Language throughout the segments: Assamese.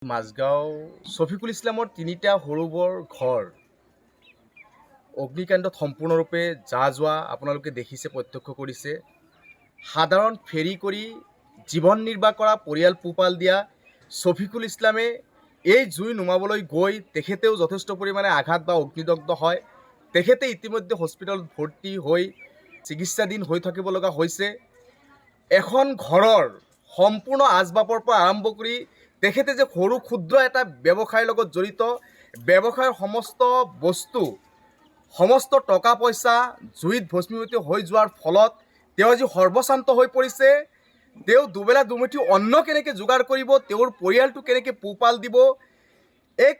মাজগাঁও শফিকুল ইছলামৰ তিনিটা সৰু বৰ ঘৰ অগ্নিকাণ্ডত সম্পূৰ্ণৰূপে যোৱা আপোনালোকে দেখিছে, প্ৰত্যক্ষ কৰিছে। সাধাৰণ ফেৰী কৰি জীৱন নিৰ্বাহ কৰা, পৰিয়াল পোহপাল দিয়া শফিকুল ইছলামে এই জুই নুমাবলৈ গৈ তেখেতেও যথেষ্ট পৰিমাণে আঘাত বা অগ্নিদগ্ধ হয়। তেখেতে ইতিমধ্যে হস্পিটেলত ভৰ্তি হৈ চিকিৎসাধীন হৈ থাকিব লগা হৈছে। এখন ঘৰৰ সম্পূৰ্ণ আচবাবৰ পৰা আৰম্ভ কৰি তেখেতে যে সৰু ক্ষুদ্ৰ এটা ব্যৱসায়ৰ লগত জড়িত, ব্যৱসায়ৰ সমস্ত বস্তু, সমস্ত টকা পইচা জুইত ভস্মীভূত হৈ যোৱাৰ ফলত তেওঁ আজি সৰ্বশান্ত হৈ পৰিছে। তেওঁ দুবেলা দুমুঠি অন্ন কেনেকৈ যোগাৰ কৰিব, তেওঁৰ পৰিয়ালটো কেনেকৈ পোহপাল দিব, এক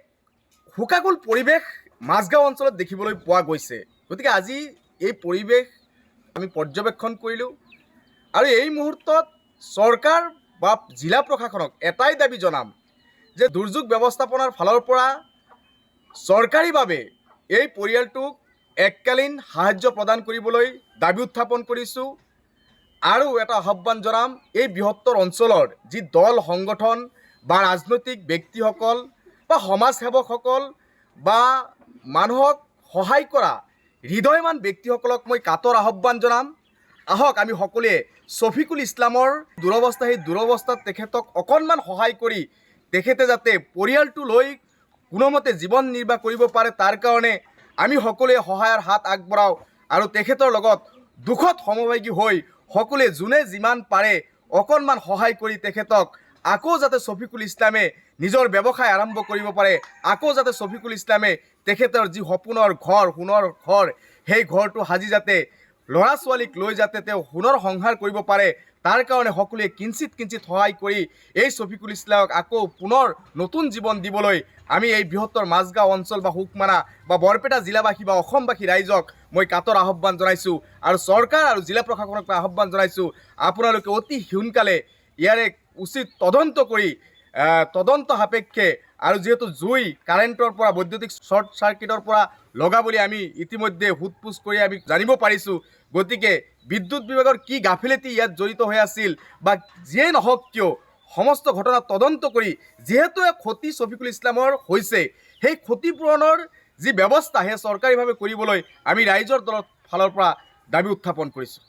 শোকাকুল পৰিৱেশ মাজগাঁও অঞ্চলত দেখিবলৈ পোৱা গৈছে। গতিকে আজি এই পৰিৱেশ আমি পৰ্যবেক্ষণ কৰিলোঁ আৰু এই মুহূৰ্তত চৰকাৰ বা জিলা প্ৰশাসনক এটাই দাবী জনাম যে দুৰ্যোগ ব্যৱস্থাপনাৰ ফালৰ পৰা চৰকাৰীভাৱে এই পৰিয়ালটোক এককালীন সাহায্য প্ৰদান কৰিবলৈ দাবী উত্থাপন কৰিছোঁ। আৰু এটা আহ্বান জনাম, এই বৃহত্তৰ অঞ্চলৰ যি দল সংগঠন বা ৰাজনৈতিক ব্যক্তিসকল বা সমাজসেৱকসকল বা মানুহক সহায় কৰা হৃদয়ৱান ব্যক্তিসকলক মই কাতৰ আহ্বান জনাম, আহক আমি সকলোৱে শফিকুল ইছলামৰ দুৰৱস্থা, সেই দুৰৱস্থাত তেখেতক অকণমান সহায় কৰি তেখেতে যাতে পৰিয়ালটো লৈ কোনোমতে জীৱন নিৰ্বাহ কৰিব পাৰে, তাৰ কাৰণে আমি সকলোৱে সহায়ৰ হাত আগবঢ়াওঁ আৰু তেখেতৰ লগত দুখত সমভাগী হৈ সকলোৱে যোনে যিমান পাৰে অকণমান সহায় কৰি তেখেতক আকৌ যাতে শফিকুল ইছলামে নিজৰ ব্যৱসায় আৰম্ভ কৰিব পাৰে, আকৌ যাতে শফিকুল ইছলামে তেখেতৰ যি সপোনৰ ঘৰ, সোণৰ ঘৰ, সেই ঘৰটো সাজি যাতে ল'ৰা ছোৱালীক লৈ যাতে তেওঁ সোণৰ সংসাৰ কৰিব পাৰে, তাৰ কাৰণে সকলোৱে কিঞ্চিত কিঞ্চিত সহায় কৰি এই শফিকুল ইছলামক আকৌ পুনৰ নতুন জীৱন দিবলৈ আমি এই বৃহত্তৰ মাজগাঁও অঞ্চল বা হুকমাৰা বা বৰপেটা জিলাবাসী বা অসমবাসী ৰাইজক মই কাতৰ আহ্বান জনাইছোঁ। আৰু চৰকাৰ আৰু জিলা প্ৰশাসনক আহ্বান জনাইছোঁ, আপোনালোকে অতি সোনকালে ইয়াৰে উচিত তদন্ত কৰি তদন্ত সাপেক্ষে, আৰু যিহেতু জুই কাৰেণ্টৰ পৰা, বৈদ্যুতিক শ্বৰ্ট চাৰ্কিটৰ পৰা লগা বুলি আমি ইতিমধ্যে সোধ পোছ কৰি আমি জানিব পাৰিছোঁ। গতিকে বিদ্যুৎ বিভাগৰ কি গাফিলতি ইয়াত জড়িত হৈ আছিল বা যিয়েই নহওক কিয়, সমস্ত ঘটনা তদন্ত কৰি যিহেতু এক ক্ষতি শফিকুল ইছলামৰ হৈছে, সেই ক্ষতিপূৰণৰ যি ব্যৱস্থা সেই চৰকাৰীভাৱে কৰিবলৈ আমি ৰাইজৰ দলৰ ফালৰ পৰা দাবী উত্থাপন কৰিছোঁ।